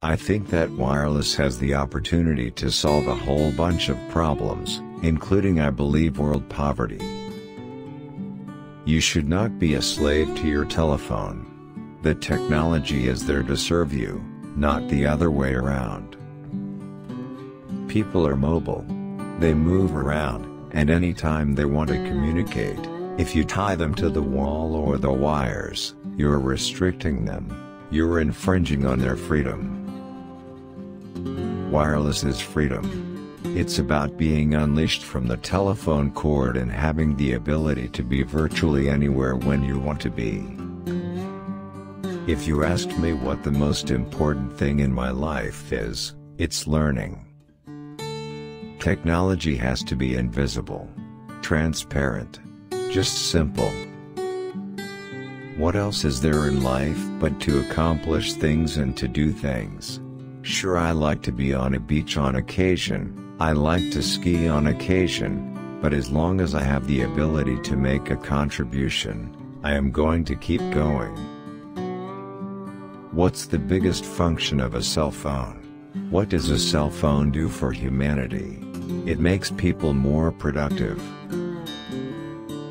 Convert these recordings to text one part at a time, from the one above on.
I think that wireless has the opportunity to solve a whole bunch of problems, including, I believe, world poverty. You should not be a slave to your telephone. The technology is there to serve you, not the other way around. People are mobile. They move around, and anytime they want to communicate, if you tie them to the wall or the wires, you're restricting them. You're infringing on their freedom. Wireless is freedom. It's about being unleashed from the telephone cord and having the ability to be virtually anywhere when you want to be. If you asked me what the most important thing in my life is, it's learning. Technology has to be invisible, transparent, just simple. What else is there in life but to accomplish things and to do things? Sure, I like to be on a beach on occasion, I like to ski on occasion, but as long as I have the ability to make a contribution, I am going to keep going. What's the biggest function of a cell phone? What does a cell phone do for humanity? It makes people more productive.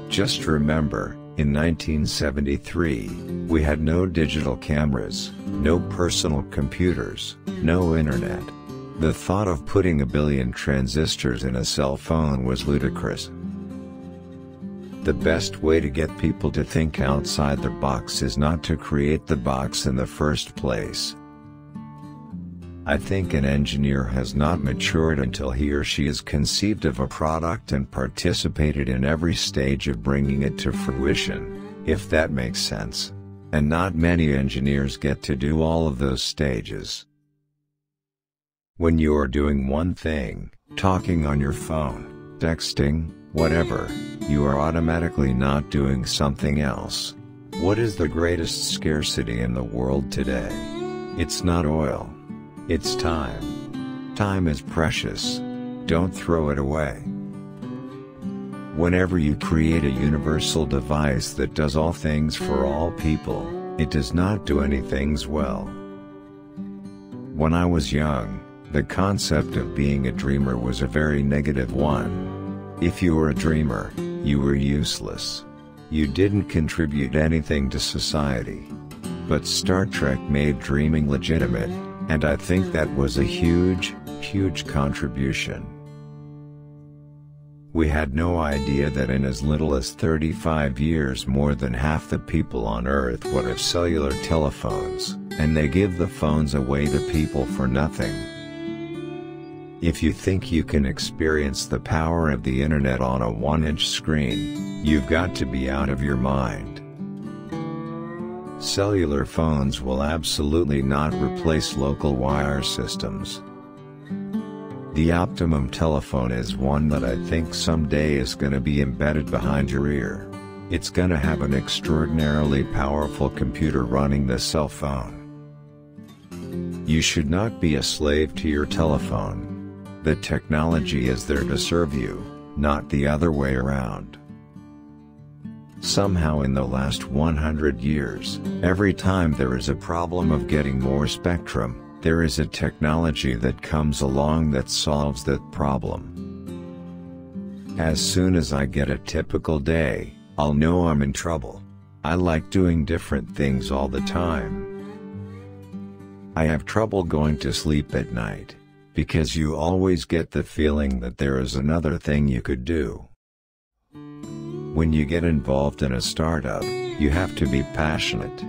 Just remember, in 1973, we had no digital cameras, no personal computers, no internet. The thought of putting a billion transistors in a cell phone was ludicrous. The best way to get people to think outside the box is not to create the box in the first place. I think an engineer has not matured until he or she has conceived of a product and participated in every stage of bringing it to fruition, if that makes sense. And not many engineers get to do all of those stages. When you are doing one thing, talking on your phone, texting, whatever, you are automatically not doing something else. What is the greatest scarcity in the world today? It's not oil. It's time. Time is precious. Don't throw it away. Whenever you create a universal device that does all things for all people, it does not do any things well. When I was young, the concept of being a dreamer was a very negative one. If you were a dreamer, you were useless. You didn't contribute anything to society. But Star Trek made dreaming legitimate, and I think that was a huge, huge contribution. We had no idea that in as little as 35 years more than half the people on Earth would have cellular telephones, and they give the phones away to people for nothing. If you think you can experience the power of the internet on a 1-inch screen, you've got to be out of your mind. Cellular phones will absolutely not replace local wire systems. The optimum telephone is one that I think someday is going to be embedded behind your ear. It's going to have an extraordinarily powerful computer running the cell phone. You should not be a slave to your telephone. The technology is there to serve you, not the other way around. Somehow in the last 100 years, every time there is a problem of getting more spectrum, there is a technology that comes along that solves that problem. As soon as I get a typical day, I'll know I'm in trouble. I like doing different things all the time. I have trouble going to sleep at night, because you always get the feeling that there is another thing you could do. When you get involved in a startup, you have to be passionate.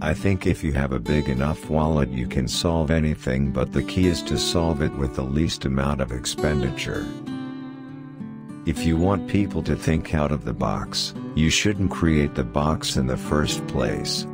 I think if you have a big enough wallet you can solve anything, but the key is to solve it with the least amount of expenditure. If you want people to think out of the box, you shouldn't create the box in the first place.